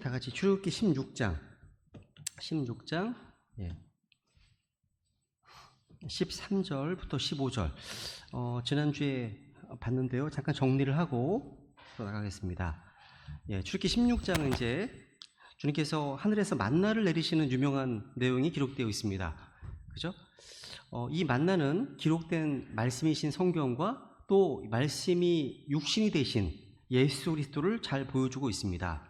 다 같이 출애굽기 16장 13절부터 15절 지난주에 봤는데요. 잠깐 정리를 하고 나가겠습니다. 출애굽기 16장은 이제 주님께서 하늘에서 만나를 내리시는 유명한 내용이 기록되어 있습니다. 그죠? 이 만나는 기록된 말씀이신 성경과 또 말씀이 육신이 되신 예수 그리스도를 잘 보여주고 있습니다.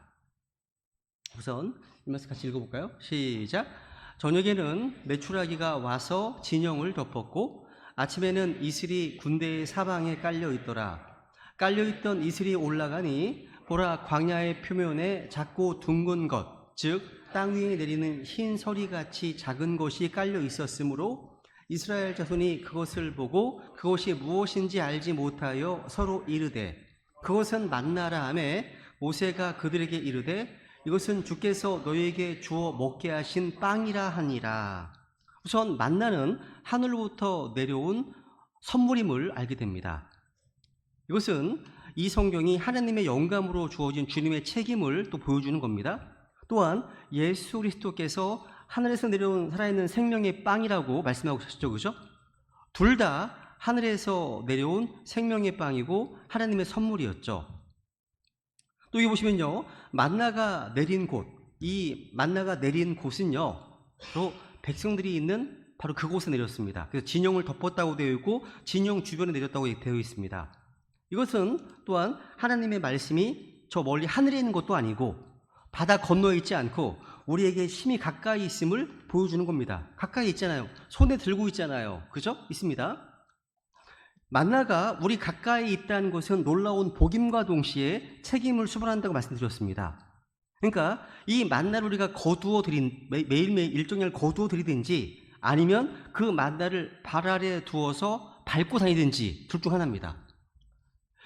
우선 이 말씀 같이 읽어볼까요? 시작. 저녁에는 메추라기가 와서 진영을 덮었고 아침에는 이슬이 군대의 사방에 깔려있더라. 깔려있던 이슬이 올라가니 보라, 광야의 표면에 작고 둥근 것, 즉 땅 위에 내리는 흰 서리같이 작은 것이 깔려 있었으므로 이스라엘 자손이 그것을 보고 그것이 무엇인지 알지 못하여 서로 이르되 그것은 만나라 하매 모세가 그들에게 이르되 이것은 주께서 너희에게 주어 먹게 하신 빵이라 하니라. 우선 만나는 하늘로부터 내려온 선물임을 알게 됩니다. 이것은 이 성경이 하나님의 영감으로 주어진 주님의 책임을 또 보여주는 겁니다. 또한 예수 그리스도께서 하늘에서 내려온 살아있는 생명의 빵이라고 말씀하고 계셨죠, 그죠? 둘 다 하늘에서 내려온 생명의 빵이고 하나님의 선물이었죠. 또 여기 보시면요, 만나가 내린 곳, 이 만나가 내린 곳은요, 바로 백성들이 있는 바로 그곳에 내렸습니다. 그래서 진영을 덮었다고 되어 있고 진영 주변에 내렸다고 되어 있습니다. 이것은 또한 하나님의 말씀이 저 멀리 하늘에 있는 것도 아니고 바다 건너에 있지 않고 우리에게 심히 가까이 있음을 보여주는 겁니다. 가까이 있잖아요. 손에 들고 있잖아요. 그죠? 있습니다. 만나가 우리 가까이 있다는 것은 놀라운 복임과 동시에 책임을 수반한다고 말씀드렸습니다. 그러니까 이 만나를 우리가 매일매일 일정량을 거두어 들이든지 아니면 그 만나를 발 아래 두어서 밟고 다니든지 둘 중 하나입니다.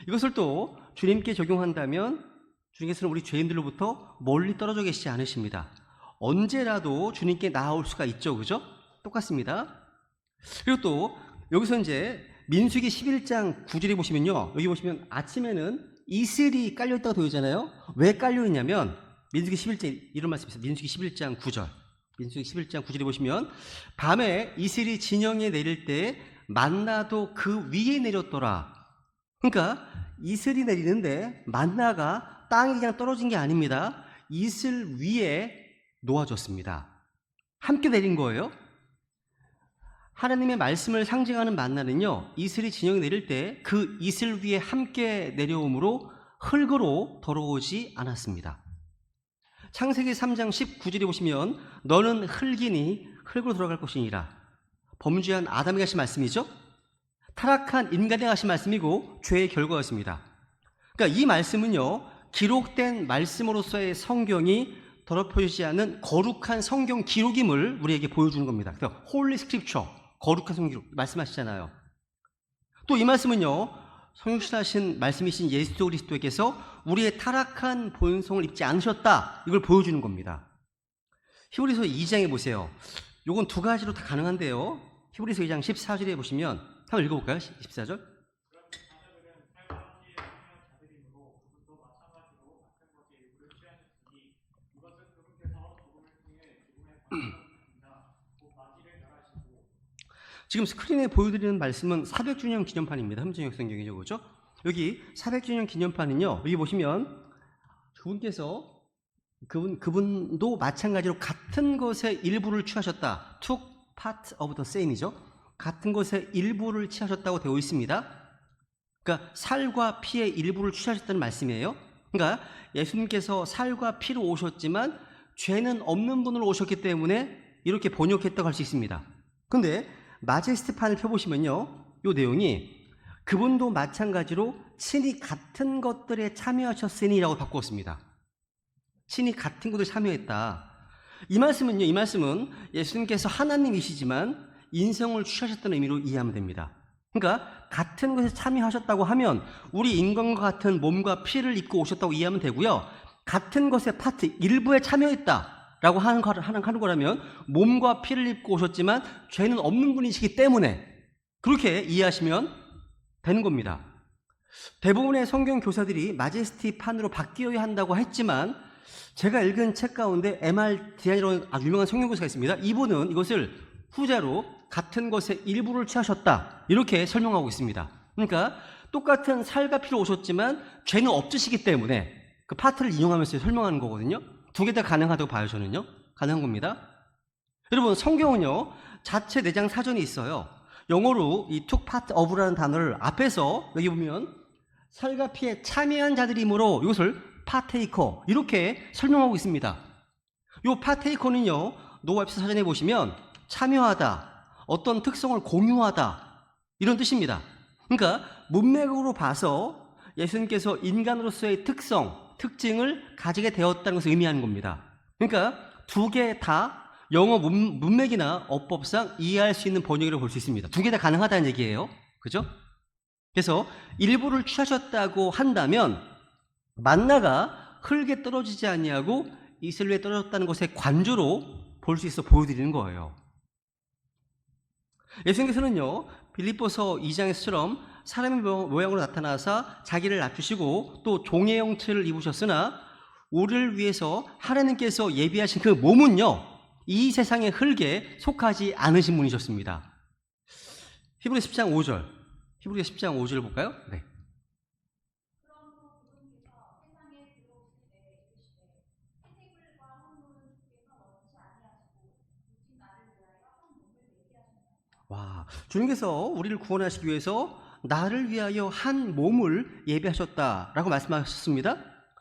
이것을 또 주님께 적용한다면 주님께서는 우리 죄인들로부터 멀리 떨어져 계시지 않으십니다. 언제라도 주님께 나아올 수가 있죠. 그죠? 똑같습니다. 그리고 또 여기서 이제 민수기 11장 9절에 보시면요, 여기 보시면 아침에는 이슬이 깔려있다고 되어 있잖아요. 왜 깔려있냐면 민수기 11장 이런 말씀이 있어요. 민수기 11장 9절 민수기 11장 9절에 보시면 밤에 이슬이 진영에 내릴 때 만나도 그 위에 내렸더라. 그러니까 이슬이 내리는데 만나가 땅에 그냥 떨어진 게 아닙니다. 이슬 위에 놓아졌습니다. 함께 내린 거예요. 하나님의 말씀을 상징하는 만나는요, 이슬이 진영에 내릴 때 그 이슬 위에 함께 내려오므로 흙으로 더러우지 않았습니다. 창세기 3장 19절에 보시면 너는 흙이니 흙으로 돌아갈 것이니라. 범죄한 아담에게 하신 말씀이죠. 타락한 인간에게 하신 말씀이고 죄의 결과였습니다. 그러니까 이 말씀은요, 기록된 말씀으로서의 성경이 더럽혀지지 않은 거룩한 성경 기록임을 우리에게 보여주는 겁니다. 그래서 홀리 스크립처, 거룩한 성경 기록 말씀하시잖아요. 또 이 말씀은요, 성육신하신 말씀이신 예수 그리스도께서 우리의 타락한 본성을 입지 않으셨다, 이걸 보여주는 겁니다. 히브리서 2장에 보세요. 이건 두 가지로 다 가능한데요. 히브리서 2장 14절에 보시면 한번 읽어볼까요? 14절. 지금 스크린에 보여드리는 말씀은 400주년 기념판입니다. 함정역 성경이죠, 그죠? 여기 400주년 기념판은요, 여기 보시면 그분도 마찬가지로 같은 것의 일부를 취하셨다. took part of the same이죠. 같은 것의 일부를 취하셨다고 되어 있습니다. 그러니까 살과 피의 일부를 취하셨다는 말씀이에요. 그러니까 예수님께서 살과 피로 오셨지만 죄는 없는 분으로 오셨기 때문에 이렇게 번역했다고 할 수 있습니다. 그런데 마제스트판을 펴보시면요, 이 내용이 그분도 마찬가지로 친히 같은 것들에 참여하셨으니라고 바꾸었습니다. 친히 같은 것에 참여했다. 이 말씀은 예수님께서 하나님이시지만 인성을 취하셨다는 의미로 이해하면 됩니다. 그러니까 같은 것에 참여하셨다고 하면 우리 인간과 같은 몸과 피를 입고 오셨다고 이해하면 되고요, 같은 것의 파트 일부에 참여했다 라고 하는 거라면 몸과 피를 입고 오셨지만 죄는 없는 분이시기 때문에 그렇게 이해하시면 되는 겁니다. 대부분의 성경 교사들이 마제스티판으로 바뀌어야 한다고 했지만 제가 읽은 책 가운데 M.R. 디안이라는 아주 유명한 성경교사가 있습니다. 이분은 이것을 후자로 같은 것의 일부를 취하셨다 이렇게 설명하고 있습니다. 그러니까 똑같은 살과 피로 오셨지만 죄는 없으시기 때문에 그 파트를 인용하면서 설명하는 거거든요. 두 개 다 가능하다고 봐요. 저는요. 가능한 겁니다. 여러분, 성경은요 자체 내장 사전이 있어요. 영어로 이 took part of라는 단어를 앞에서 여기 보면 살과 피에 참여한 자들이므로 이것을 partaker 이렇게 설명하고 있습니다. 이 partaker는요 노웹스 사전에 보시면 참여하다, 어떤 특성을 공유하다 이런 뜻입니다. 그러니까 문맥으로 봐서 예수님께서 인간으로서의 특징을 가지게 되었다는 것을 의미하는 겁니다. 그러니까 두 개 다 영어 문맥이나 어법상 이해할 수 있는 번역이라고 볼 수 있습니다. 두 개 다 가능하다는 얘기예요. 그죠? 그래서 일부를 취하셨다고 한다면 만나가 흙에 떨어지지 아니하고 이슬 위에 떨어졌다는 것의 관조로 볼 수 있어 보여드리는 거예요. 예수님께서는요 빌립보서 2장에서처럼 사람의 모양으로 나타나사 자기를 낮추시고 또 종의 형체를 입으셨으나 우리를 위해서 하나님께서 예비하신 그 몸은요 이 세상의 흙에 속하지 않으신 분이셨습니다. 히브리서 10장 5절 히브리서 10장 5절 볼까요? 네. 와, 주님께서 우리를 구원하시기 위해서 나를 위하여 한 몸을 예비하셨다라고 말씀하셨습니다.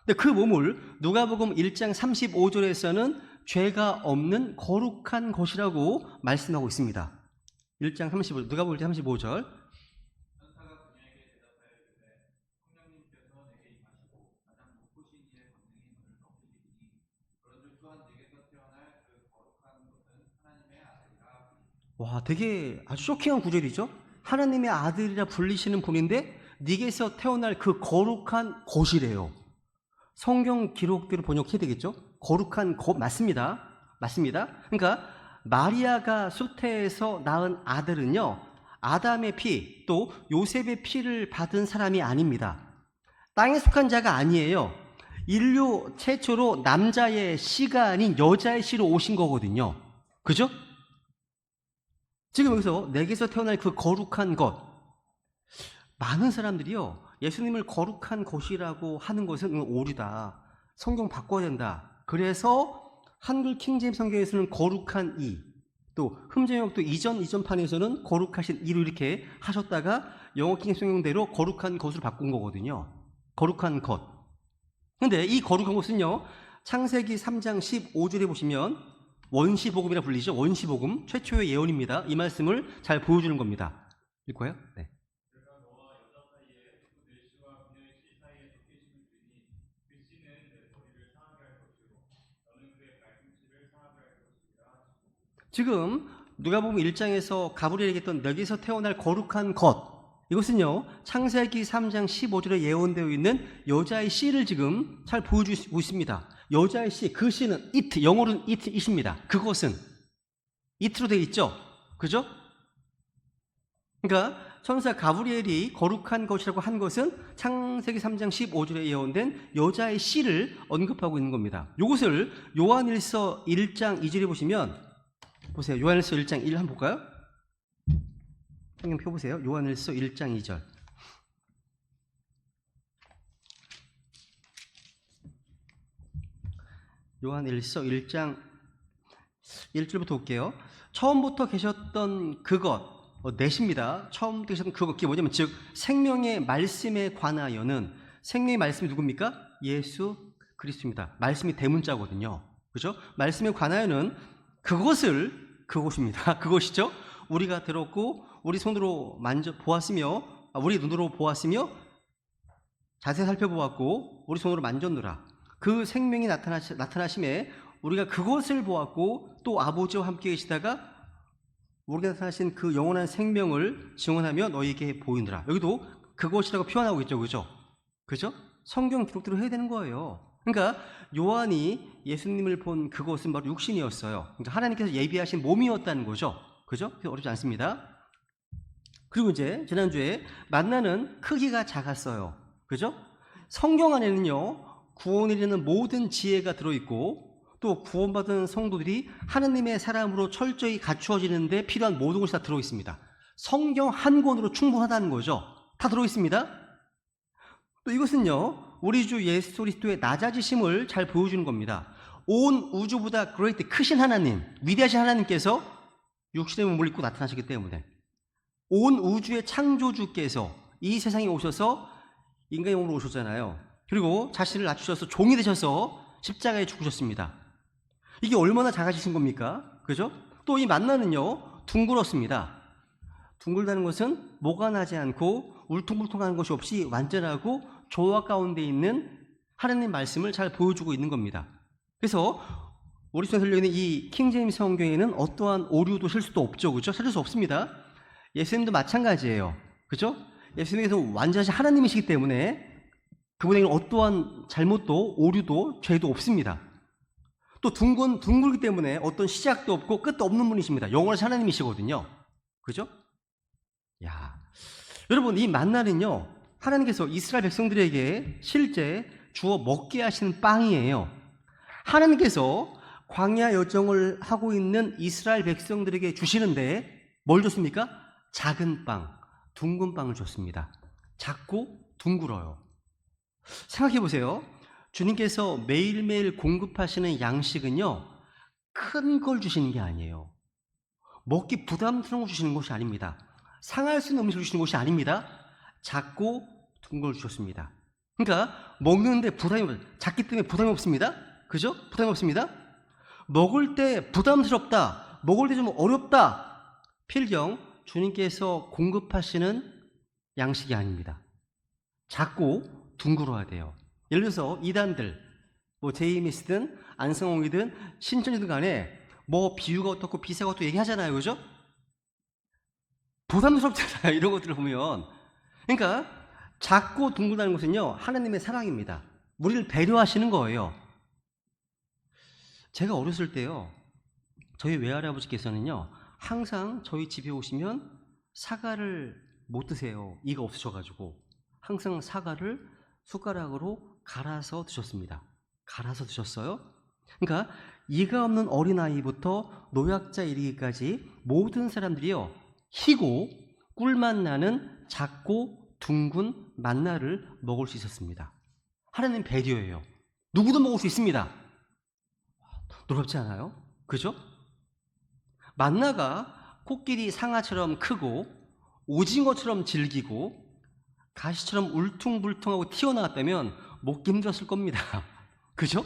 근데 그 몸을 누가복음 1장 35절에서는 죄가 없는 거룩한 것이라고 말씀하고 있습니다. 1장 35절, 누가복음 1장 35절. 와, 되게 아주 쇼킹한 구절이죠. 하나님의 아들이라 불리시는 분인데 네게서 태어날 그 거룩한 것이래요. 성경 기록대로 번역해야 되겠죠? 거룩한 것 맞습니다. 맞습니다. 그러니까 마리아가 수태에서 낳은 아들은요 아담의 피 또 요셉의 피를 받은 사람이 아닙니다. 땅에 속한 자가 아니에요. 인류 최초로 남자의 씨가 아닌 여자의 씨로 오신 거거든요. 그죠? 지금 여기서 내게서 태어날 그 거룩한 것, 많은 사람들이요 예수님을 거룩한 것이라고 하는 것은 오류다, 성경 바꿔야 된다. 그래서 한글 킹제임스 성경에서는 거룩한 이, 또 흠제역도 이전판에서는 거룩하신 이로 이렇게 하셨다가 영어 킹제임스 성경대로 거룩한 것으로 바꾼 거거든요. 거룩한 것. 근데 이 거룩한 것은요 창세기 3장 15절에 보시면 원시복음이라 불리죠. 원시복음 최초의 예언입니다. 이 말씀을 잘 보여주는 겁니다. 읽고요. 네. 지금 누가복음 1장에서 가브리엘에게 했던 내게서 태어날 거룩한 것, 이것은요 창세기 3장 15절에 예언되어 있는 여자의 씨를 지금 잘 보여주고 있습니다. 여자의 씨, 그 씨는 it, 영어로는 it입니다. 그것은 it로 되어 있죠. 그죠? 그러니까 천사 가브리엘이 거룩한 것이라고 한 것은 창세기 3장 15절에 예언된 여자의 씨를 언급하고 있는 겁니다. 이것을 요한일서 1장 2절에 보시면, 보세요. 요한일서 1장 1 한번 볼까요? 성경 펴보세요. 요한일서 1장 2절. 요한일서 1장 1절부터 볼게요. 처음부터 계셨던 그것, 넷입니다. 처음부터 계셨던 그것, 그게 뭐냐면 즉 생명의 말씀에 관하여는, 생명의 말씀이 누굽니까? 예수 그리스도입니다. 말씀이 대문자거든요. 그죠? 말씀에 관하여는 그것입니다. 그것이죠. 우리가 들었고 우리 손으로 보았으며, 우리 눈으로 보았으며 자세히 살펴보았고 우리 손으로 만졌노라. 그 생명이 나타나심에 우리가 그것을 보았고 또 아버지와 함께 계시다가 우리가 나타나신 그 영원한 생명을 증언하며 너희에게 보이느라. 여기도 그것이라고 표현하고 있죠. 그죠? 그죠? 성경 기록대로 해야 되는 거예요. 그러니까 요한이 예수님을 본 그것은 바로 육신이었어요. 그러니까 하나님께서 예비하신 몸이었다는 거죠. 그죠? 어렵지 않습니다. 그리고 이제 지난주에 만나는 크기가 작았어요. 그죠? 성경 안에는요 구원을 이루는 모든 지혜가 들어있고 또 구원받은 성도들이 하나님의 사람으로 철저히 갖추어지는 데 필요한 모든 것이 다 들어있습니다. 성경 한 권으로 충분하다는 거죠. 다 들어있습니다. 또 이것은요, 우리 주 예수 그리스도의 낮아지심을 잘 보여주는 겁니다. 온 우주보다 그레이트 크신 하나님, 위대하신 하나님께서 육신의 몸을 입고 나타나시기 때문에 온 우주의 창조주께서 이 세상에 오셔서 인간의 몸으로 오셨잖아요. 그리고 자신을 낮추셔서 종이 되셔서 십자가에 죽으셨습니다. 이게 얼마나 작아지신 겁니까? 그죠? 또 이 만나는요, 둥글었습니다. 둥글다는 것은 모가 나지 않고 울퉁불퉁한 것이 없이 완전하고 조화 가운데 있는 하나님 말씀을 잘 보여주고 있는 겁니다. 그래서 오리지널에 들려있는 이 킹제임스 성경에는 어떠한 오류도 실수도 없죠. 그죠? 찾을 수 없습니다. 예수님도 마찬가지예요. 그죠? 예수님께서 완전하신 하나님이시기 때문에 그분에게는 어떠한 잘못도 오류도 죄도 없습니다. 또 둥글기 때문에 어떤 시작도 없고 끝도 없는 분이십니다. 영원하신 하나님이시거든요. 그죠? 야, 여러분, 이 만나는요, 하나님께서 이스라엘 백성들에게 실제 주어 먹게 하시는 빵이에요. 하나님께서 광야 여정을 하고 있는 이스라엘 백성들에게 주시는데 뭘 줬습니까? 작은 빵, 둥근 빵을 줬습니다. 작고 둥글어요. 생각해 보세요. 주님께서 매일매일 공급하시는 양식은요, 큰 걸 주시는 게 아니에요. 먹기 부담스러운 걸 주시는 것이 아닙니다. 상할 수 있는 음식을 주시는 것이 아닙니다. 작고 둥근 걸 주셨습니다. 그러니까 먹는데 작기 때문에 부담이 없습니다. 그죠? 부담이 없습니다. 먹을 때 부담스럽다, 먹을 때 좀 어렵다, 필경 주님께서 공급하시는 양식이 아닙니다. 작고 둥글어야 돼요. 예를 들어서 이단들, 제이미스든 안성홍이든 신천이든 간에 비유가 어떻고 비사가 어떻고 얘기하잖아요. 그죠? 부담스럽잖아요. 이런 것들을 보면. 그러니까 작고 둥글다는 것은요, 하나님의 사랑입니다. 우리를 배려하시는 거예요. 제가 어렸을 때요, 저희 외할아버지께서는요, 항상 저희 집에 오시면 사과를 못 드세요. 이가 없으셔가지고 항상 사과를 숟가락으로 갈아서 드셨습니다. 갈아서 드셨어요? 그러니까 이가 없는 어린아이부터 노약자에 이르기까지 모든 사람들이요, 희고 꿀맛 나는 작고 둥근 만나를 먹을 수 있었습니다. 하나님 배려예요. 누구도 먹을 수 있습니다. 놀랍지 않아요? 그죠? 만나가 코끼리 상아처럼 크고 오징어처럼 질기고 가시처럼 울퉁불퉁하고 튀어나왔다면 먹기 힘들었을 겁니다. 그죠?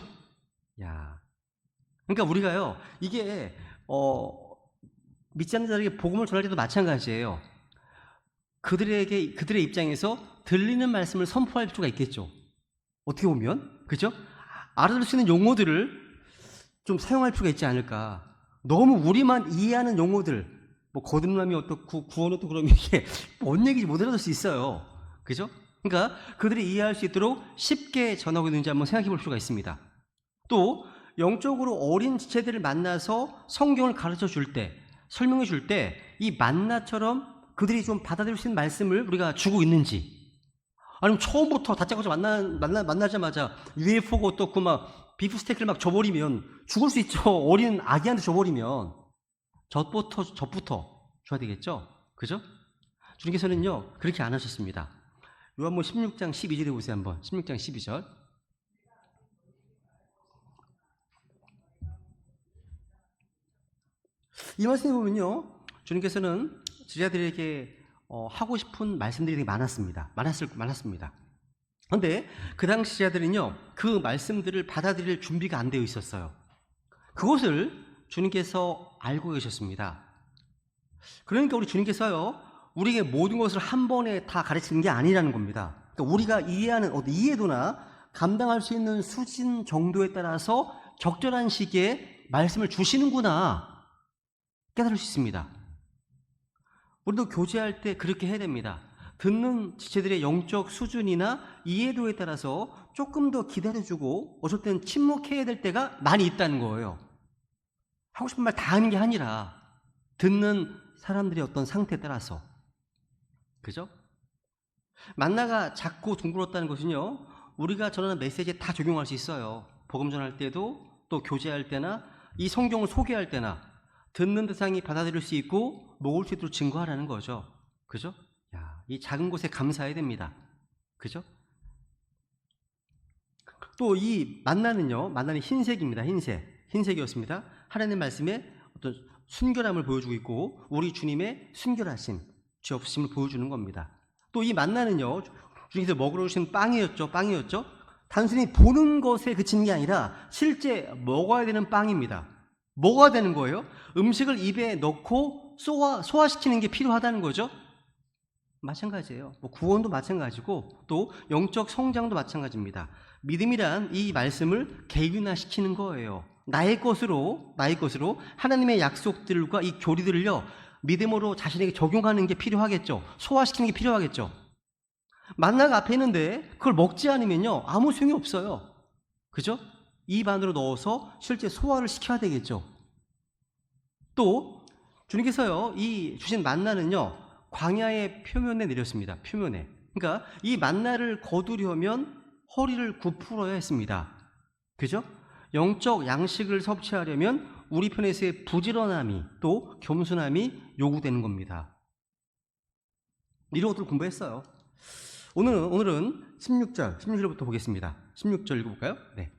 야, 그러니까 우리가요, 이게 믿지 않는 자들에게 복음을 전할 때도 마찬가지예요. 그들의 입장에서 들리는 말씀을 선포할 필요가 있겠죠. 어떻게 보면, 그죠? 알아들 수 있는 용어들을 좀 사용할 필요가 있지 않을까. 너무 우리만 이해하는 용어들, 거듭남이 어떻고 구원 어떻고 그러면 이게 뭔 얘기인지 못 알아들 수 있어요. 그죠? 그러니까 그들이 이해할 수 있도록 쉽게 전하고 있는지 한번 생각해 볼 필요가 있습니다. 또 영적으로 어린 지체들을 만나서 성경을 가르쳐 줄 때, 설명해 줄 때 이 만나처럼 그들이 좀 받아들일 수 있는 말씀을 우리가 주고 있는지, 아니면 처음부터 다짜고짜 만나자마자 UFO가 어떻고 비프 스테이크를 줘버리면 죽을 수 있죠. 어린 아기한테 줘버리면 젖부터 줘야 되겠죠. 그죠? 주님께서는요, 그렇게 안 하셨습니다. 요한복음 16장 12절에 보세요. 한번 16장 12절. 이 말씀에 보면요, 주님께서는 제자들에게 하고 싶은 말씀들이 되게 많았습니다. 그런데 그 당시 제자들은요, 그 말씀들을 받아들일 준비가 안 되어 있었어요. 그것을 주님께서 알고 계셨습니다. 그러니까 우리 주님께서요, 우리에게 모든 것을 한 번에 다 가르치는 게 아니라는 겁니다. 그러니까 우리가 이해하는 이해도나 감당할 수 있는 수준 정도에 따라서 적절한 시기에 말씀을 주시는구나 깨달을 수 있습니다. 우리도 교제할 때 그렇게 해야 됩니다. 듣는 지체들의 영적 수준이나 이해도에 따라서 조금 더 기다려주고 어쩔 때는 침묵해야 될 때가 많이 있다는 거예요. 하고 싶은 말 다 하는 게 아니라 듣는 사람들의 어떤 상태에 따라서. 그죠? 만나가 작고 둥글었다는 것은요, 우리가 전하는 메시지에 다 적용할 수 있어요. 복음 전할 때도, 또 교제할 때나 이 성경을 소개할 때나 듣는 대상이 받아들일 수 있고 먹을 수 있도록 증거하라는 거죠. 그죠? 야, 이 작은 것에 감사해야 됩니다. 그죠? 또 이 만나는요, 만나는 흰색입니다. 흰색이었습니다. 하나님 말씀에 어떤 순결함을 보여주고 있고 우리 주님의 순결하심, 죄 없으심을 보여주는 겁니다. 또 이 만나는요, 주님께서 먹으러 오신 빵이었죠. 단순히 보는 것에 그치는 게 아니라 실제 먹어야 되는 빵입니다. 먹어야 되는 거예요. 음식을 입에 넣고 소화시키는 게 필요하다는 거죠. 마찬가지예요. 구원도 마찬가지고 또 영적 성장도 마찬가지입니다. 믿음이란 이 말씀을 객윤화시키는 거예요. 나의 것으로 하나님의 약속들과 이 교리들을요, 믿음으로 자신에게 적용하는 게 필요하겠죠. 소화시키는 게 필요하겠죠. 만나가 앞에 있는데 그걸 먹지 않으면요, 아무 소용이 없어요. 그죠? 입 안으로 넣어서 실제 소화를 시켜야 되겠죠. 또 주님께서요, 이 주신 만나는요, 광야의 표면에 내렸습니다. 표면에. 그러니까 이 만나를 거두려면 허리를 굽풀어야 했습니다. 그죠? 영적 양식을 섭취하려면 우리 편에서의 부지런함이 또 겸손함이 요구되는 겁니다. 이런 것들을 공부했어요. 오늘은 16절부터 보겠습니다. 16절 읽어볼까요? 네.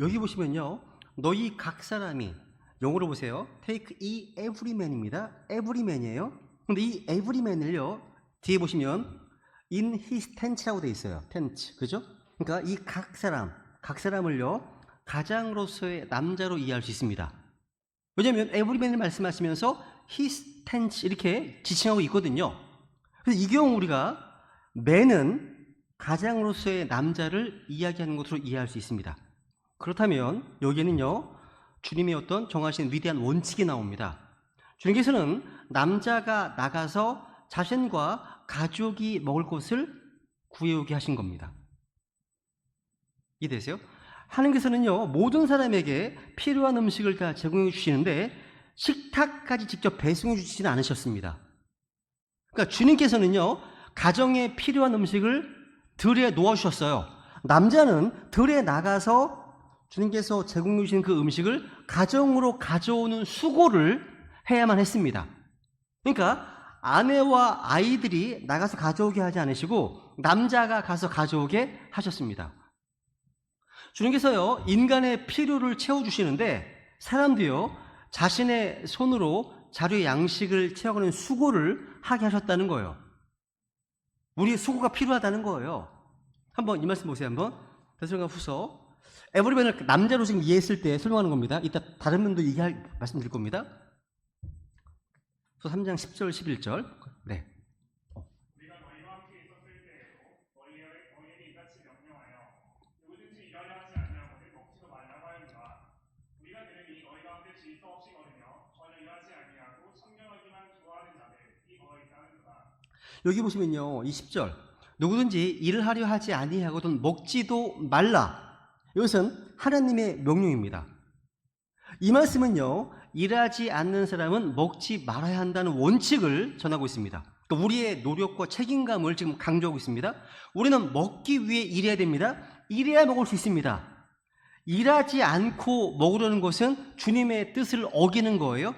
여기 보시면요, 너희 각 사람이, 영어로 보세요. take e every man입니다. every man이에요. 근데 이 every man을요, 뒤에 보시면 in his tent라고 되어 있어요. tent. 그죠? 그러니까 이 각 사람을요, 가장으로서의 남자로 이해할 수 있습니다. 왜냐하면 every man을 말씀하시면서 his tent 이렇게 지칭하고 있거든요. 그래서 이 경우 우리가 man은 가장으로서의 남자를 이야기하는 것으로 이해할 수 있습니다. 그렇다면 여기에는요, 주님의 어떤 정하신 위대한 원칙이 나옵니다. 주님께서는 남자가 나가서 자신과 가족이 먹을 것을 구해오게 하신 겁니다. 이해되세요? 하나님께서는요, 모든 사람에게 필요한 음식을 다 제공해 주시는데 식탁까지 직접 배송해 주시지는 않으셨습니다. 그러니까 주님께서는요, 가정에 필요한 음식을 들에 놓아주셨어요. 남자는 들에 나가서 주님께서 제공해 주신 그 음식을 가정으로 가져오는 수고를 해야만 했습니다. 그러니까 아내와 아이들이 나가서 가져오게 하지 않으시고 남자가 가서 가져오게 하셨습니다. 주님께서요, 인간의 필요를 채워주시는데 사람도요, 자신의 손으로 자료의 양식을 채워가는 수고를 하게 하셨다는 거예요. 우리의 수고가 필요하다는 거예요. 한번 이 말씀 보세요. 한번 데살로니가후서, 에브리맨을 남자로 지금 이해했을 때 설명하는 겁니다. 이따 다른 분도 말씀드릴 겁니다. 3장 10절 11절. 네. 우리가 너희와 함께 있었을 때에도 너희에게 이같이 명령하여 누구든지 일하려 하지 아니하거든 먹지도 말라고 하였노라. 우리가 들으니 너희 가운데 질서 없이 걸으며 전혀 일하지 아니하고 청결하기만 좋아하는 자들 이 너희 있다는도다. 여기 보시면요, 이 10절, 누구든지 일을 하려 하지 아니하거든 먹지도 말라. 이것은 하나님의 명령입니다. 이 말씀은요, 일하지 않는 사람은 먹지 말아야 한다는 원칙을 전하고 있습니다. 그러니까 우리의 노력과 책임감을 지금 강조하고 있습니다. 우리는 먹기 위해 일해야 됩니다. 일해야 먹을 수 있습니다. 일하지 않고 먹으려는 것은 주님의 뜻을 어기는 거예요.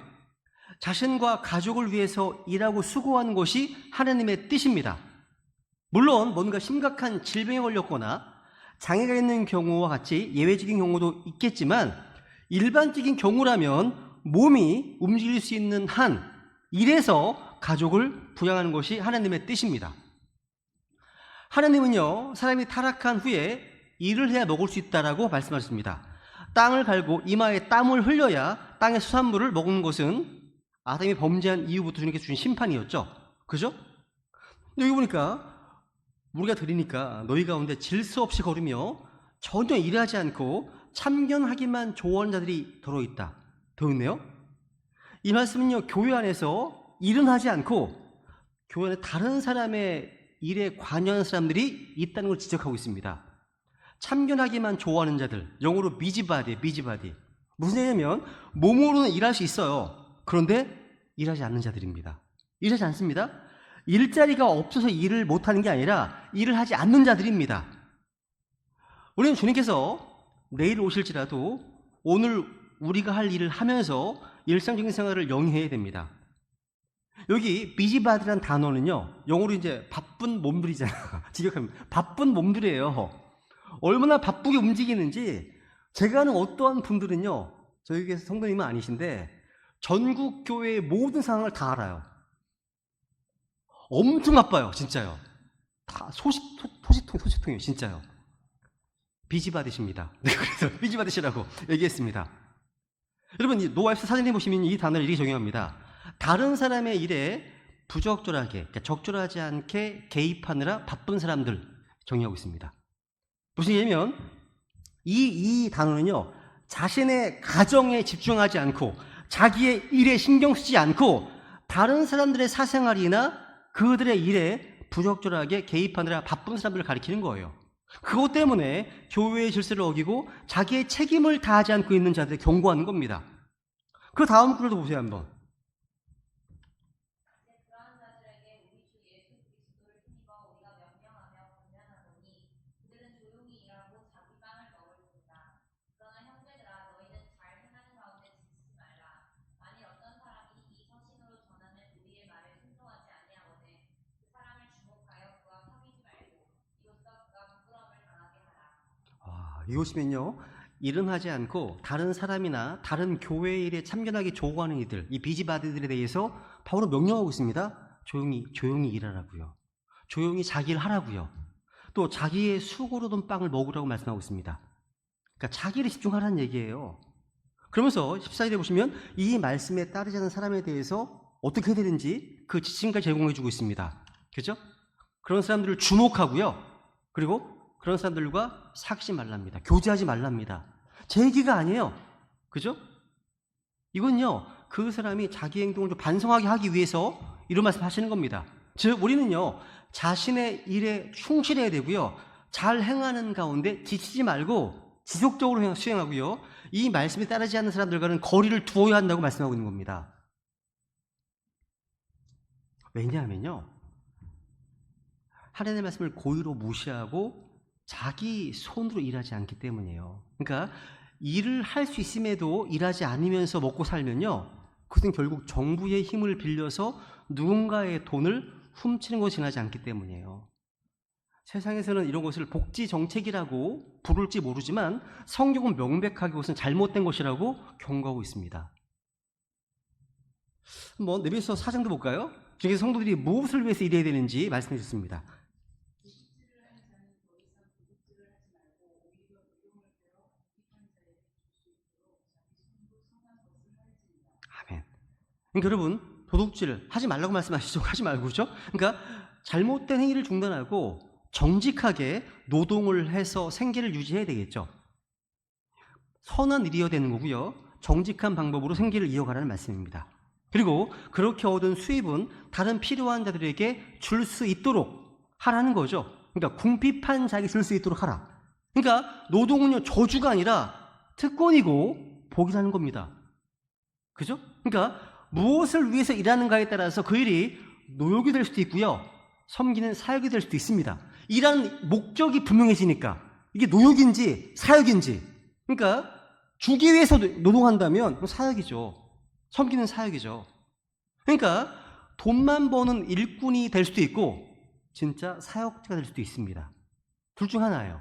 자신과 가족을 위해서 일하고 수고하는 것이 하나님의 뜻입니다. 물론 뭔가 심각한 질병에 걸렸거나 장애가 있는 경우와 같이 예외적인 경우도 있겠지만 일반적인 경우라면 몸이 움직일 수 있는 한 일해서 가족을 부양하는 것이 하나님의 뜻입니다. 하나님은요, 사람이 타락한 후에 일을 해야 먹을 수 있다라고 말씀하셨습니다. 땅을 갈고 이마에 땀을 흘려야 땅의 수산물을 먹는 것은 아담이 범죄한 이후부터 주님께서 주신 심판이었죠. 그죠? 여기 보니까 우리가 들으니까 너희 가운데 질서 없이 걸으며 전혀 일하지 않고 참견하기만 좋아하는 자들이 더러있다. 더 있네요. 이 말씀은요, 교회 안에서 일은 하지 않고 교회 안에 다른 사람의 일에 관여하는 사람들이 있다는 걸 지적하고 있습니다. 참견하기만 좋아하는 자들, 영어로 비지바디. 무슨 얘기냐면 몸으로는 일할 수 있어요. 그런데 일하지 않는 자들입니다. 일하지 않습니다. 일자리가 없어서 일을 못하는 게 아니라 일을 하지 않는 자들입니다. 우리는 주님께서 내일 오실지라도 오늘 우리가 할 일을 하면서 일상적인 생활을 영위해야 됩니다. 여기 비지바디라는 단어는요, 영어로 이제 바쁜 몸들이잖아. 직역하면 바쁜 몸들이에요. 얼마나 바쁘게 움직이는지 제가 아는 어떠한 분들은요, 저희 성도님은 아니신데 전국 교회의 모든 상황을 다 알아요. 엄청 바빠요, 진짜요. 다 소식통이에요, 진짜요. 비지바디십니다. 그래서 비지바디시라고 얘기했습니다. 여러분, 이 노아입스 사전에 보시면 이 단어를 이렇게 정의합니다. 다른 사람의 일에 부적절하게, 그러니까 적절하지 않게 개입하느라 바쁜 사람들 정의하고 있습니다. 무슨 얘기냐면 이 단어는요, 자신의 가정에 집중하지 않고 자기의 일에 신경 쓰지 않고 다른 사람들의 사생활이나 그들의 일에 부적절하게 개입하느라 바쁜 사람들을 가리키는 거예요. 그것 때문에 교회의 질서를 어기고 자기의 책임을 다하지 않고 있는 자들을 경고하는 겁니다. 그 다음 글도 보세요, 한번. 이것이면요, 일은 하지 않고 다른 사람이나 다른 교회 일에 참견하기 좋아하는 이들, 이 비지바디들에 대해서 바울은 명령하고 있습니다. 조용히 일하라고요. 조용히 자기 일 하라고요. 또 자기의 수고로 든 빵을 먹으라고 말씀하고 있습니다. 그러니까 자기 일에 집중하라는 얘기예요. 그러면서 14절에 보시면 이 말씀에 따르지 않는 사람에 대해서 어떻게 해야 되는지 그 지침까지 제공해 주고 있습니다. 그렇죠? 그런 사람들을 주목하고요. 그리고 그런 사람들과 사귀지 말랍니다. 교제하지 말랍니다. 제 얘기가 아니에요. 그죠? 이건요, 그 사람이 자기 행동을 좀 반성하게 하기 위해서 이런 말씀 하시는 겁니다. 즉, 우리는요, 자신의 일에 충실해야 되고요, 잘 행하는 가운데 지치지 말고 지속적으로 수행하고요, 이 말씀에 따르지 않는 사람들과는 거리를 두어야 한다고 말씀하고 있는 겁니다. 왜냐하면요, 하나님의 말씀을 고의로 무시하고 자기 손으로 일하지 않기 때문이에요. 그러니까 일을 할 수 있음에도 일하지 않으면서 먹고 살면요, 그것은 결국 정부의 힘을 빌려서 누군가의 돈을 훔치는 것이 지나지 않기 때문이에요. 세상에서는 이런 것을 복지 정책이라고 부를지 모르지만 성경은 명백하게 그것은 잘못된 것이라고 경고하고 있습니다. 한번 네비서 4장도 볼까요? 중에서 성도들이 무엇을 위해서 일해야 되는지 말씀해 주셨습니다. 아멘. 그러니까 여러분, 도둑질 하지 말라고 말씀하시죠? 하지 말고, 그렇죠? 그러니까 잘못된 행위를 중단하고 정직하게 노동을 해서 생계를 유지해야 되겠죠. 선한 일이어야 되는 거고요, 정직한 방법으로 생계를 이어가라는 말씀입니다. 그리고 그렇게 얻은 수입은 다른 필요한 자들에게 줄 수 있도록 하라는 거죠. 그러니까 궁핍한 자에게 줄 수 있도록 하라. 그러니까 노동은요, 저주가 아니라 특권이고 복이라는 겁니다. 그죠? 그러니까 무엇을 위해서 일하는가에 따라서 그 일이 노역이 될 수도 있고요, 섬기는 사역이 될 수도 있습니다. 일하는 목적이 분명해지니까 이게 노역인지 사역인지, 그러니까 주기 위해서 노동한다면 사역이죠. 섬기는 사역이죠. 그러니까 돈만 버는 일꾼이 될 수도 있고 진짜 사역자가 될 수도 있습니다. 둘 중 하나예요.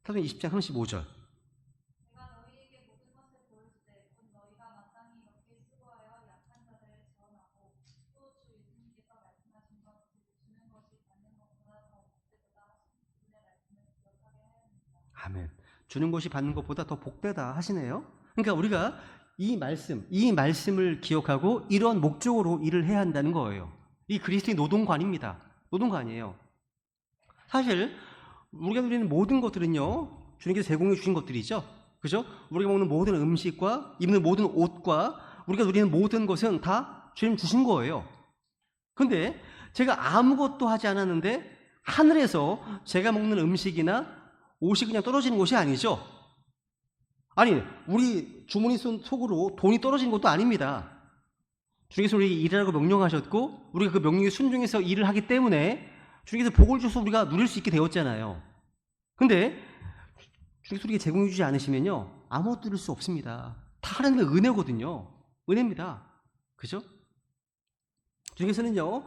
사도행 20장 35절. 아멘. 주는 것이 받는 것보다 더 복되다 하시네요. 그러니까 우리가 이 말씀을 기억하고 이런 목적으로 일을 해야 한다는 거예요. 이 그리스도의 노동관입니다. 노동관이에요. 사실 우리가 누리는 모든 것들은요, 주님께서 제공해 주신 것들이죠. 그죠? 우리가 먹는 모든 음식과 입는 모든 옷과 우리가 누리는 모든 것은 다 주님 주신 거예요. 근데 제가 아무것도 하지 않았는데 하늘에서 제가 먹는 음식이나 옷이 그냥 떨어지는 것이 아니죠. 아니, 우리 주머니 속으로 돈이 떨어진 것도 아닙니다. 주님께서 우리에게 일하라고 명령하셨고 우리가 그 명령에 순종해서 일을 하기 때문에 주님께서 복을 주셔서 우리가 누릴 수 있게 되었잖아요. 근데 주님께서 우리에게 제공해 주지 않으시면요, 아무것도 누릴 수 없습니다. 다 하나님의 은혜거든요. 은혜입니다. 그죠? 주님께서는요,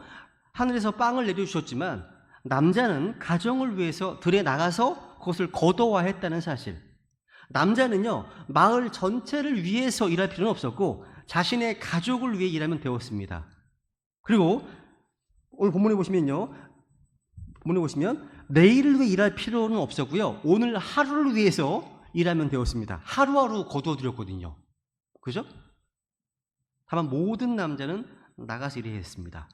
하늘에서 빵을 내려주셨지만 남자는 가정을 위해서 들에 나가서 그것을 거둬야 했다는 사실. 남자는요, 마을 전체를 위해서 일할 필요는 없었고 자신의 가족을 위해 일하면 되었습니다. 그리고 오늘 본문에 보시면 내일을 위해 일할 필요는 없었고요, 오늘 하루를 위해서 일하면 되었습니다. 하루하루 거두어 드렸거든요. 그죠? 다만 모든 남자는 나가서 일해야 했습니다.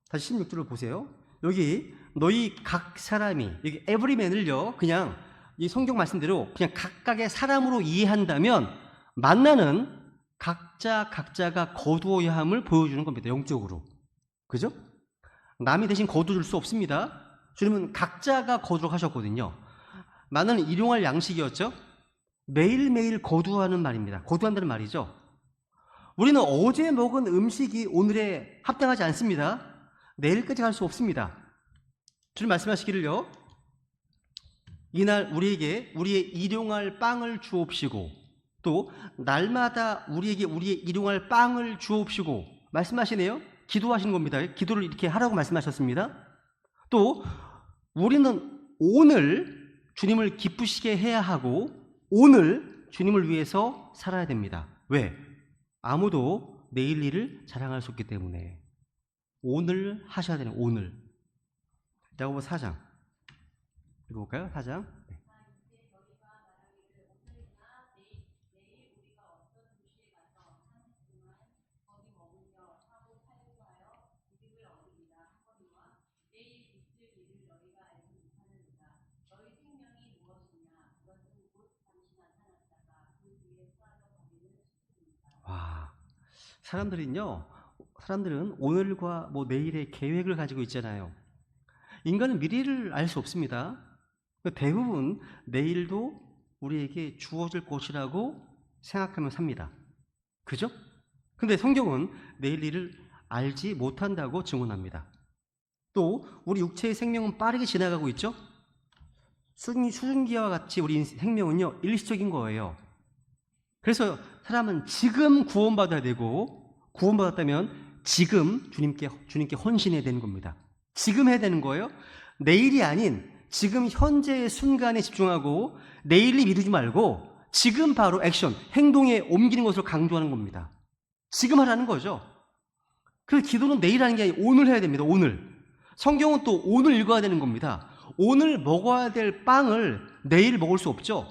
다시 16절을 보세요. 여기 너희 각 사람이, 여기 everyman을요, 그냥 이 성경 말씀대로 그냥 각각의 사람으로 이해한다면 만나는 각자가 거두어야 함을 보여주는 겁니다. 영적으로. 그죠? 남이 대신 거두줄 수 없습니다. 주님은 각자가 거두도록 하셨거든요. 만나는 일용할 양식이었죠. 매일매일 거두하는 말입니다. 거두한다는 말이죠. 우리는 어제 먹은 음식이 오늘에 합당하지 않습니다. 내일까지 갈 수 없습니다. 주님 말씀하시기를요, 이날 우리에게 우리의 일용할 빵을 주옵시고, 또 날마다 우리에게 우리의 일용할 빵을 주옵시고 말씀하시네요. 기도하시는 겁니다. 기도를 이렇게 하라고 말씀하셨습니다. 또 우리는 오늘 주님을 기쁘시게 해야 하고 오늘 주님을 위해서 살아야 됩니다. 왜? 아무도 내일 일을 자랑할 수 없기 때문에 오늘 하셔야 되는, 오늘. 야고보 4장 읽어볼까요? 4장. 와, 사람들은 오늘과 뭐 내일의 계획을 가지고 있잖아요. 인간은 미래를 알 수 없습니다. 대부분 내일도 우리에게 주어질 것이라고 생각하며 삽니다. 그죠? 근데 성경은 내일 일을 알지 못한다고 증언합니다. 또 우리 육체의 생명은 빠르게 지나가고 있죠? 수증기와 같이 우리 생명은요, 일시적인 거예요. 그래서 사람은 지금 구원받아야 되고, 구원받았다면 지금 주님께 헌신해야 되는 겁니다. 지금 해야 되는 거예요. 내일이 아닌 지금 현재의 순간에 집중하고 내일을 미루지 말고 지금 바로 액션, 행동에 옮기는 것을 강조하는 겁니다. 지금 하라는 거죠. 그래서 기도는 내일 하는 게 아니라 오늘 해야 됩니다. 오늘. 성경은 또 오늘 읽어야 되는 겁니다. 오늘 먹어야 될 빵을 내일 먹을 수 없죠.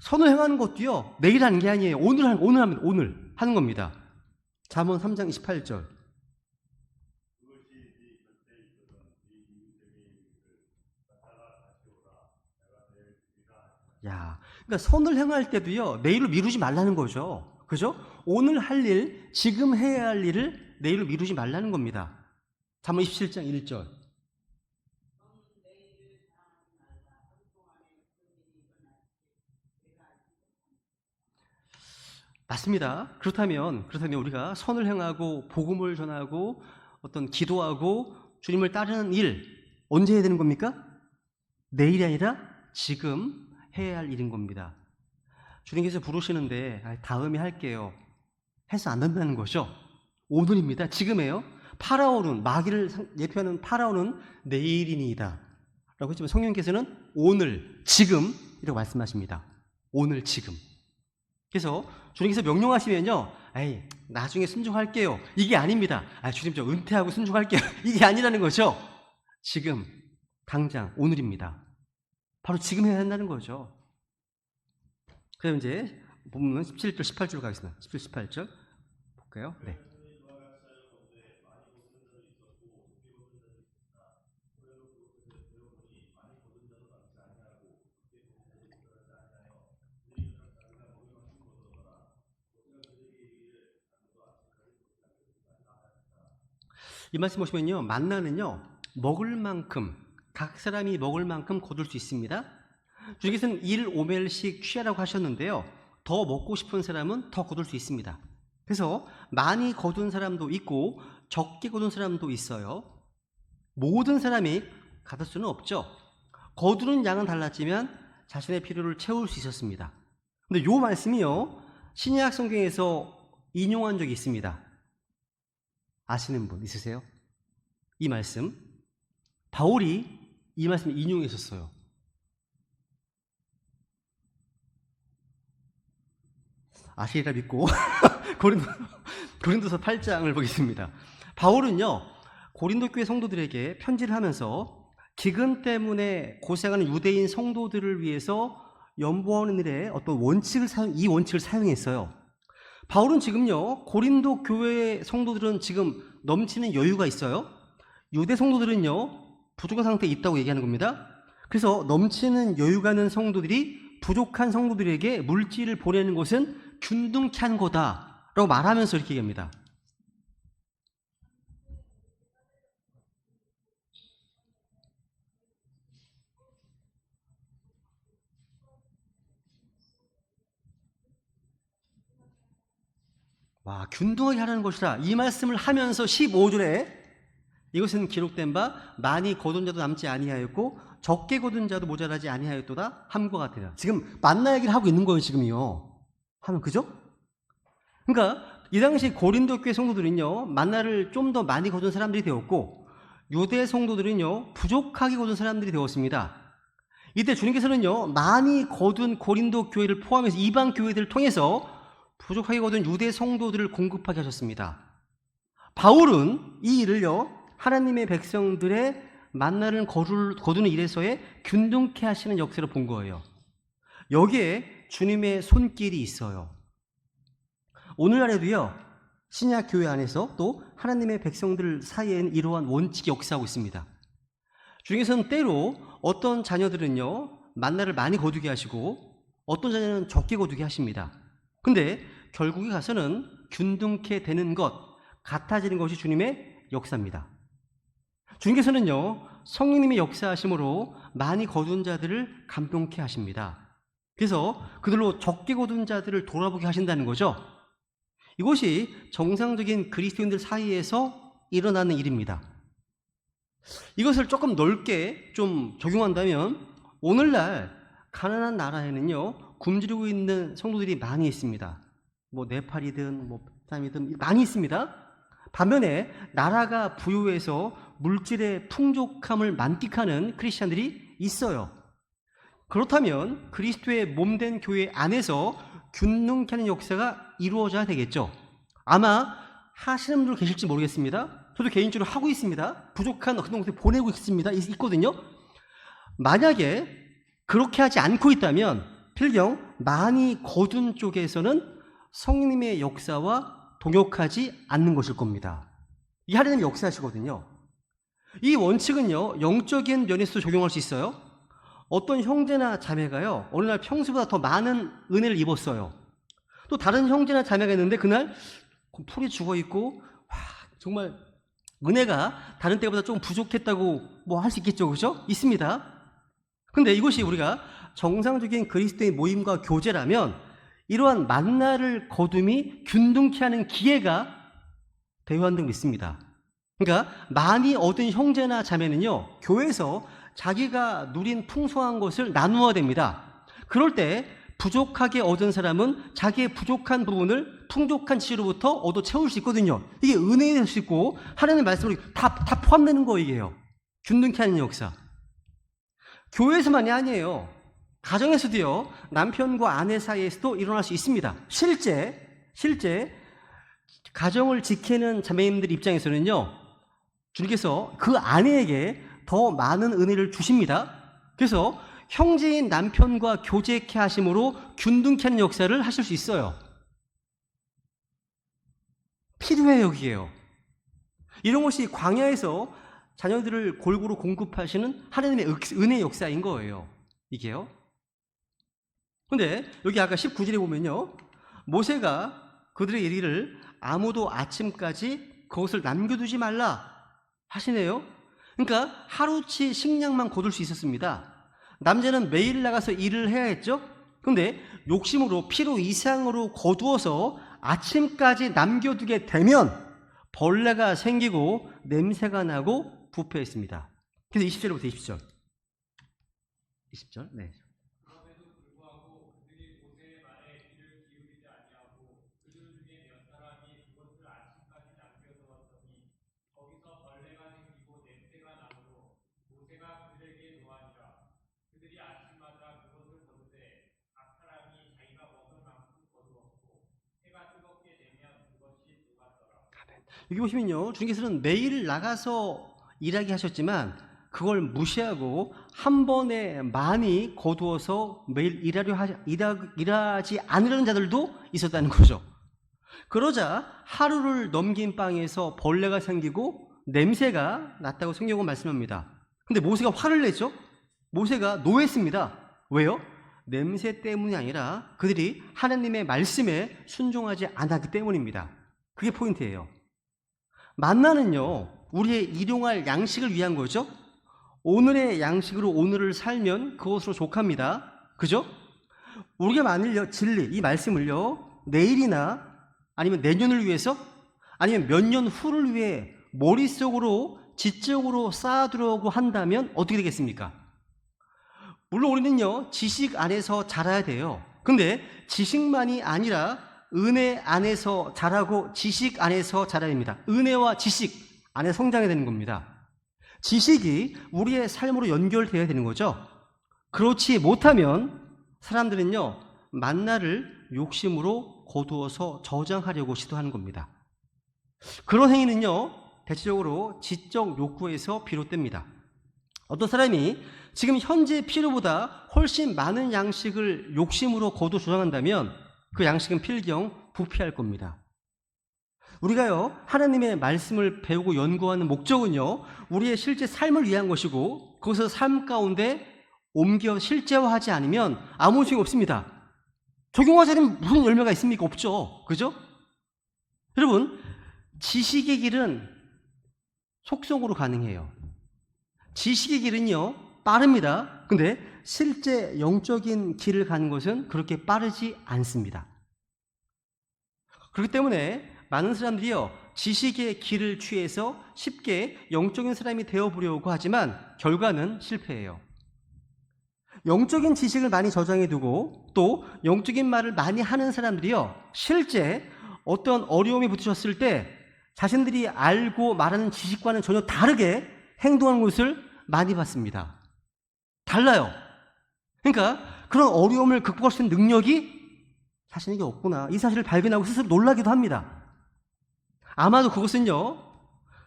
선을 행하는 것도요, 내일 하는 게 아니에요. 오늘 하는 겁니다. 잠언 3장 28절. 야, 그러니까 선을 행할 때도요, 내일로 미루지 말라는 거죠. 그죠? 오늘 할 일, 지금 해야 할 일을 내일로 미루지 말라는 겁니다. 잠언 27장 1절. 맞습니다. 그렇다면 우리가 선을 행하고 복음을 전하고 어떤 기도하고 주님을 따르는 일 언제 해야 되는 겁니까? 내일이 아니라 지금 해야 할 일인 겁니다. 주님께서 부르시는데 다음에 할게요 해서 안 된다는 거죠. 오늘입니다. 지금이에요. 파라오는, 마귀를 예표하는 파라오는 내일이니이다 라고 했지만 성령께서는 오늘, 지금 이라고 말씀하십니다. 오늘, 지금. 그래서 주님께서 명령하시면요, 에이, 나중에 순종할게요, 이게 아닙니다. 주님 저 은퇴하고 순종할게요, 이게 아니라는 거죠. 지금, 당장, 오늘입니다. 바로 지금 해야 한다는 거죠. 그럼 이제 본문은 17절, 18절 가겠습니다. 17, 18절 볼까요? 네. 이 말씀 보시면요, 만나는요 먹을 만큼, 각 사람이 먹을 만큼 거둘 수 있습니다. 주님께서는 1오멜씩 취하라고 하셨는데요, 더 먹고 싶은 사람은 더 거둘 수 있습니다. 그래서 많이 거둔 사람도 있고 적게 거둔 사람도 있어요. 모든 사람이 같을 수는 없죠. 거두는 양은 달랐지만 자신의 필요를 채울 수 있었습니다. 근데 요 말씀이요, 신약 성경에서 인용한 적이 있습니다. 아시는 분 있으세요? 이 말씀, 바울이 이 말씀을 인용했었어요. 아시리라 믿고 고린도서 8장을 보겠습니다. 바울은요, 고린도 교회 성도들에게 편지를 하면서 기근 때문에 고생하는 유대인 성도들을 위해서 연보하는 일에 어떤 이 원칙을 사용했어요. 바울은 지금요, 고린도 교회 성도들은 지금 넘치는 여유가 있어요. 유대 성도들은요, 부족한 상태에 있다고 얘기하는 겁니다. 그래서 넘치는 여유가 있는 성도들이 부족한 성도들에게 물질을 보내는 것은 균등케 한 거다라고 말하면서 이렇게 얘기합니다. 와, 균등하게 하라는 것이다. 이 말씀을 하면서 15절에 이것은 기록된 바 많이 거둔 자도 남지 아니하였고 적게 거둔 자도 모자라지 아니하였도다 함과 같으라. 지금 만나 얘기를 하고 있는 거예요, 지금요. 하면 그죠? 그러니까 이 당시 고린도 교회 성도들은요, 만나를 좀 더 많이 거둔 사람들이 되었고 유대 성도들은요, 부족하게 거둔 사람들이 되었습니다. 이때 주님께서는요, 많이 거둔 고린도 교회를 포함해서 이방 교회들을 통해서 부족하게 거둔 유대 성도들을 공급하게 하셨습니다. 바울은 이 일을요, 하나님의 백성들의 만나를 거두는 일에서의 균등케 하시는 역사로 본 거예요. 여기에 주님의 손길이 있어요. 오늘날에도요, 신약 교회 안에서 또 하나님의 백성들 사이에는 이러한 원칙이 역사하고 있습니다. 주님께서는 때로 어떤 자녀들은요, 만나를 많이 거두게 하시고 어떤 자녀는 적게 거두게 하십니다. 근데 결국에 가서는 균등케 되는 것, 같아지는 것이 주님의 역사입니다. 주님께서는요, 성령님의 역사하심으로 많이 거둔 자들을 감동케 하십니다. 그래서 그들로 적게 거둔 자들을 돌아보게 하신다는 거죠. 이것이 정상적인 그리스도인들 사이에서 일어나는 일입니다. 이것을 조금 넓게 좀 적용한다면 오늘날 가난한 나라에는요, 굶주리고 있는 성도들이 많이 있습니다. 뭐 네팔이든 뭐 베트남이든 많이 있습니다. 반면에 나라가 부유해서 물질의 풍족함을 만끽하는 크리스찬들이 있어요. 그렇다면 그리스도의 몸된 교회 안에서 균등케 하는 역사가 이루어져야 되겠죠. 아마 하시는 분들 계실지 모르겠습니다. 저도 개인적으로 하고 있습니다. 부족한 어떤 것을 보내고 있거든요. 만약에 그렇게 하지 않고 있다면 필경 많이 거둔 쪽에서는 성령님의 역사와 동역하지 않는 것일 겁니다. 이 하나님의 역사시거든요. 이 원칙은요, 영적인 면에서도 적용할 수 있어요. 어떤 형제나 자매가요, 어느 날 평소보다 더 많은 은혜를 입었어요. 또 다른 형제나 자매가 있는데 그날 풀이 죽어있고 정말 은혜가 다른 때보다 좀 부족했다고 뭐 할 수 있겠죠, 그죠? 있습니다. 근데 이것이 우리가 정상적인 그리스도의 모임과 교제라면 이러한 만나를 거둠이 균등케 하는 기회가 되어야 한다고 믿습니다. 그러니까 많이 얻은 형제나 자매는요, 교회에서 자기가 누린 풍성한 것을 나누어야 됩니다. 그럴 때 부족하게 얻은 사람은 자기의 부족한 부분을 풍족한 지혜로부터 얻어 채울 수 있거든요. 이게 은혜일 수 있고 하나님의 말씀으로 다 포함되는 거예요. 균등케 하는 역사. 교회에서만이 아니에요. 가정에서도요, 남편과 아내 사이에서도 일어날 수 있습니다. 실제 가정을 지키는 자매님들 입장에서는요, 주님께서 그 아내에게 더 많은 은혜를 주십니다. 그래서 형제인 남편과 교제케 하심으로 균등케 하는 역사를 하실 수 있어요. 필요해요, 여기에요. 이런 것이 광야에서 자녀들을 골고루 공급하시는 하나님의 은혜의 역사인 거예요. 이게요. 근데 여기 아까 19절에 보면요, 모세가 그들의 이르기를 아무도 아침까지 그것을 남겨두지 말라. 하시네요. 그러니까 하루치 식량만 거둘 수 있었습니다. 남자는 매일 나가서 일을 해야 했죠. 그런데 욕심으로 필요 이상으로 거두어서 아침까지 남겨두게 되면 벌레가 생기고 냄새가 나고 부패했습니다. 그래서 20절부터 20절. 20절. 네. 그럼에도 불구하고 그들이 모세의 말에 귀를 기울이지 아니하고 그들 중에 몇 사람이 그것을 아침까지 남겨두었더니 거기서 벌레가 생기고 냄새가 나므로 모세가 그들에게 노하니라. 그들이 아침마다 그것을 거두되 각 사람이 자기가 먹을 만큼 거두었고 해가 뜨겁게 되면 그것이 녹았더라. 여기 보시면요, 주님께서는 매일 나가서 일하게 하셨지만 그걸 무시하고 한 번에 많이 거두어서 매일 일하지 않으려는 자들도 있었다는 거죠. 그러자 하루를 넘긴 빵에서 벌레가 생기고 냄새가 났다고 성경은 말씀합니다. 근데 모세가 화를 내죠. 모세가 노했습니다. 왜요? 냄새 때문이 아니라 그들이 하나님의 말씀에 순종하지 않았기 때문입니다. 그게 포인트예요. 만나는요, 우리의 일용할 양식을 위한 거죠. 오늘의 양식으로 오늘을 살면 그것으로 족합니다. 그죠? 우리가 만일요, 진리, 이 말씀을요, 내일이나 아니면 내년을 위해서 아니면 몇 년 후를 위해 머릿속으로 지적으로 쌓아두려고 한다면 어떻게 되겠습니까? 물론 우리는요, 지식 안에서 자라야 돼요. 근데 지식만이 아니라 은혜 안에서 자라고 지식 안에서 자라야 됩니다. 은혜와 지식 안에 성장해야 되는 겁니다. 지식이 우리의 삶으로 연결되어야 되는 거죠. 그렇지 못하면 사람들은요, 만나를 욕심으로 거두어서 저장하려고 시도하는 겁니다. 그런 행위는요, 대체적으로 지적 욕구에서 비롯됩니다. 어떤 사람이 지금 현재 필요보다 훨씬 많은 양식을 욕심으로 거두 저장한다면 그 양식은 필경 부패할 겁니다. 우리가요, 하나님의 말씀을 배우고 연구하는 목적은요, 우리의 실제 삶을 위한 것이고 그것을 삶 가운데 옮겨 실제화하지 않으면 아무 소용이 없습니다. 적용하지 않으면 무슨 열매가 있습니까? 없죠. 그죠? 여러분, 지식의 길은 속성으로 가능해요. 지식의 길은요, 빠릅니다. 근데 실제 영적인 길을 가는 것은 그렇게 빠르지 않습니다. 그렇기 때문에 많은 사람들이요, 지식의 길을 취해서 쉽게 영적인 사람이 되어보려고 하지만 결과는 실패해요. 영적인 지식을 많이 저장해두고 또 영적인 말을 많이 하는 사람들이요, 실제 어떤 어려움이 붙으셨을 때 자신들이 알고 말하는 지식과는 전혀 다르게 행동하는 것을 많이 봤습니다. 달라요. 그러니까 그런 어려움을 극복할 수 있는 능력이 자신에게 없구나, 이 사실을 발견하고 스스로 놀라기도 합니다. 아마도 그것은요,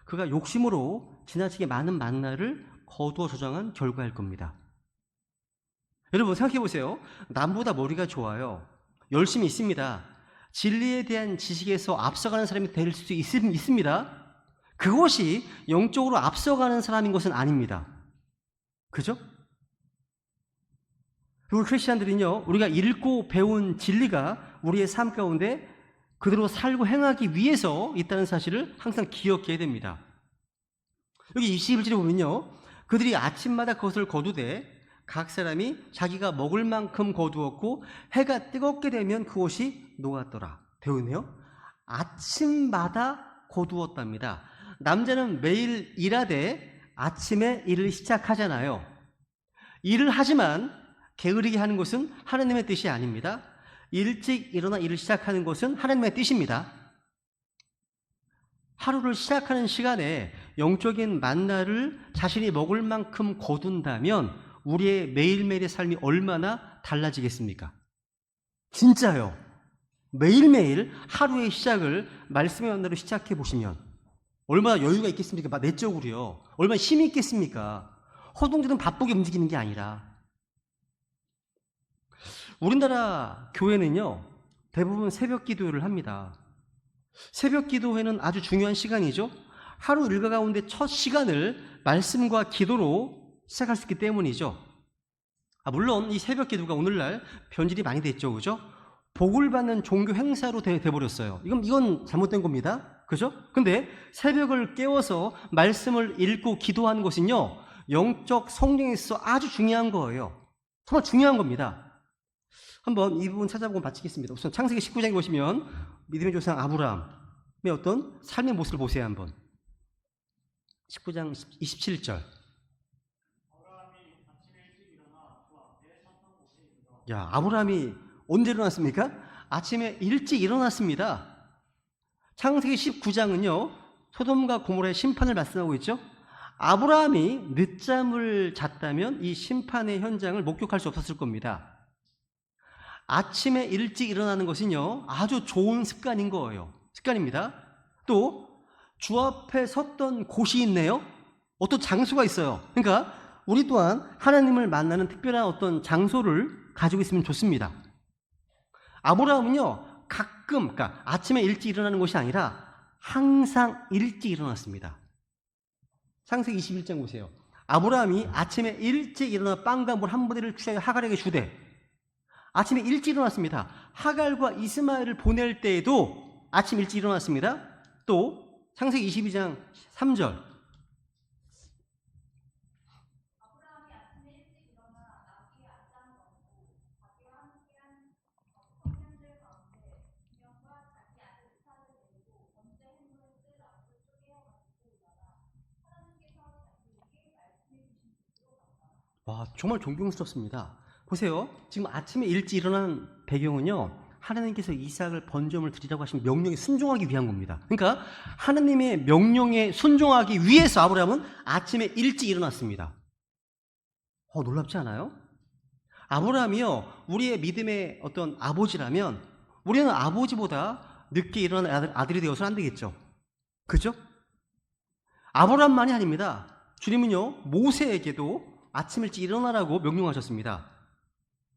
그가 욕심으로 지나치게 많은 만나를 거두어 저장한 결과일 겁니다. 여러분 생각해 보세요. 남보다 머리가 좋아요. 열심히 있습니다. 진리에 대한 지식에서 앞서가는 사람이 될 수 있습니다. 그것이 영적으로 앞서가는 사람인 것은 아닙니다. 그죠? 우리 크리스찬들은요, 우리가 읽고 배운 진리가 우리의 삶 가운데 그대로 살고 행하기 위해서 있다는 사실을 항상 기억해야 됩니다. 여기 21절에 보면요, 그들이 아침마다 그것을 거두되 각 사람이 자기가 먹을 만큼 거두었고 해가 뜨겁게 되면 그것이 녹았더라. 배우네요. 아침마다 거두었답니다. 남자는 매일 일하되 아침에 일을 시작하잖아요. 일을 하지만 게으르게 하는 것은 하나님의 뜻이 아닙니다. 일찍 일어나 일을 시작하는 것은 하나님의 뜻입니다. 하루를 시작하는 시간에 영적인 만나를 자신이 먹을 만큼 거둔다면 우리의 매일매일의 삶이 얼마나 달라지겠습니까? 진짜요. 매일매일 하루의 시작을 말씀의 만나로 시작해 보시면 얼마나 여유가 있겠습니까? 내적으로요. 얼마나 힘이 있겠습니까? 허둥지둥 바쁘게 움직이는 게 아니라. 우리나라 교회는요, 대부분 새벽 기도를 합니다. 새벽 기도회는 아주 중요한 시간이죠. 하루 일과 가운데 첫 시간을 말씀과 기도로 시작할 수 있기 때문이죠. 물론 이 새벽 기도가 오늘날 변질이 많이 됐죠. 그죠? 복을 받는 종교 행사로 돼버렸어요. 이건 잘못된 겁니다. 그죠? 근데 새벽을 깨워서 말씀을 읽고 기도하는 것은요, 영적 성령에서 아주 중요한 거예요. 정말 중요한 겁니다. 한번 이 부분 찾아보고 마치겠습니다. 우선 창세기 19장에 보시면 믿음의 조상 아브라함의 어떤 삶의 모습을 보세요. 한번 19장 27절. 야, 아브라함이 언제 일어났습니까? 아침에 일찍 일어났습니다. 창세기 19장은요, 소돔과 고모라의 심판을 말씀하고 있죠. 아브라함이 늦잠을 잤다면 이 심판의 현장을 목격할 수 없었을 겁니다. 아침에 일찍 일어나는 것은요, 아주 좋은 습관인 거예요. 습관입니다. 또 주 앞에 섰던 곳이 있네요. 어떤 장소가 있어요. 그러니까 우리 또한 하나님을 만나는 특별한 어떤 장소를 가지고 있으면 좋습니다. 아브라함은요, 가끔, 그러니까 아침에 일찍 일어나는 것이 아니라 항상 일찍 일어났습니다. 창세기 21장 보세요. 아브라함이 아침에 일찍 일어나 빵과 물 한 부대를 취하여 하갈에게 주되, 아침에 일찍 일어났습니다. 하갈과 이스마엘을 보낼 때에도 아침 일찍 일어났습니다. 또 창세기 22장 3절. 와, 정말 존경스럽습니다. 보세요. 지금 아침에 일찍 일어난 배경은요, 하나님께서 이삭을 번제물 드리라고 하신 명령에 순종하기 위한 겁니다. 그러니까 하나님의 명령에 순종하기 위해서 아브라함은 아침에 일찍 일어났습니다. 놀랍지 않아요? 아브라함이요, 우리의 믿음의 어떤 아버지라면 우리는 아버지보다 늦게 일어난 아들이 되어서는 안 되겠죠. 그죠? 아브라함만이 아닙니다. 주님은요, 모세에게도 아침 일찍 일어나라고 명령하셨습니다.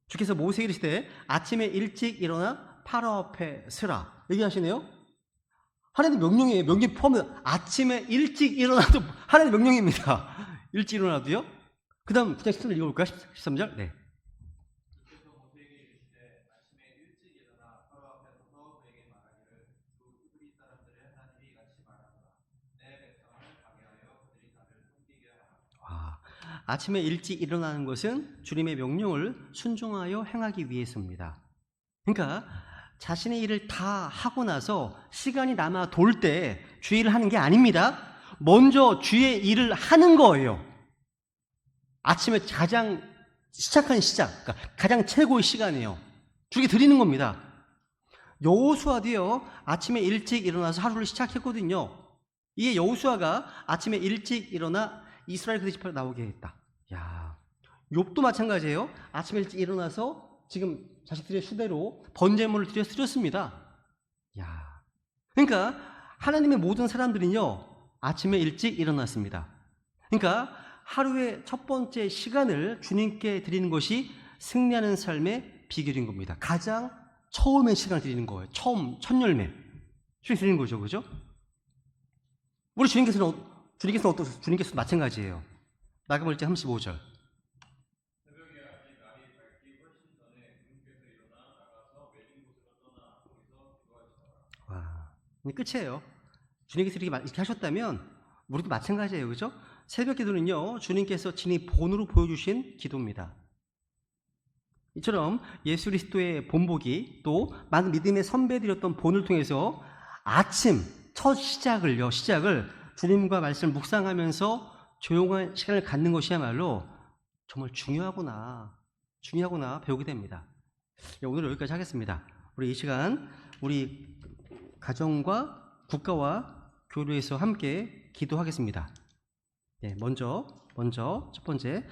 주께서 모세에게 이르시되 아침에 일찍 일어나 파라오 앞에 서라 얘기하시네요. 하나님 명령이에요. 명령 포함해서 아침에 일찍 일어나도 하나님 명령입니다. 일찍 일어나도요. 그 다음 9장 13절 읽어볼까요? 13절. 네. 아침에 일찍 일어나는 것은 주님의 명령을 순종하여 행하기 위해서입니다. 그러니까 자신의 일을 다 하고 나서 시간이 남아 돌 때 주의 일을 하는 게 아닙니다. 먼저 주의 일을 하는 거예요. 아침에 가장 시작한 시작, 그러니까 가장 최고의 시간이에요. 주께 드리는 겁니다. 여호수아도요, 아침에 일찍 일어나서 하루를 시작했거든요. 이게 여호수아가 아침에 일찍 일어나 이스라엘 그들 지파를 나오게 했다. 야, 욥도 마찬가지예요. 아침에 일찍 일어나서 지금 자식들의 수대로 번제물을 드렸습니다. 야, 그러니까 하나님의 모든 사람들은요, 아침에 일찍 일어났습니다. 그러니까 하루의 첫 번째 시간을 주님께 드리는 것이 승리하는 삶의 비결인 겁니다. 가장 처음의 시간을 드리는 거예요. 처음, 첫 열매. 주님 드리는 거죠. 그죠? 우리 주님께서도 마찬가지예요. 마가복음 1장 35절. 와, 끝이에요. 주님께서 이렇게 하셨다면 우리도 마찬가지예요. 그죠? 새벽 기도는요, 주님께서 친히 본으로 보여주신 기도입니다. 이처럼 예수 그리스도의 본보기, 또 많은 믿음의 선배들이었던 본을 통해서 아침 첫 시작을 주님과 말씀을 묵상하면서 조용한 시간을 갖는 것이야말로 정말 중요하구나 배우게 됩니다. 오늘 여기까지 하겠습니다. 우리 이 시간 우리 가정과 국가와 교회에서 함께 기도하겠습니다. 네, 먼저 첫 번째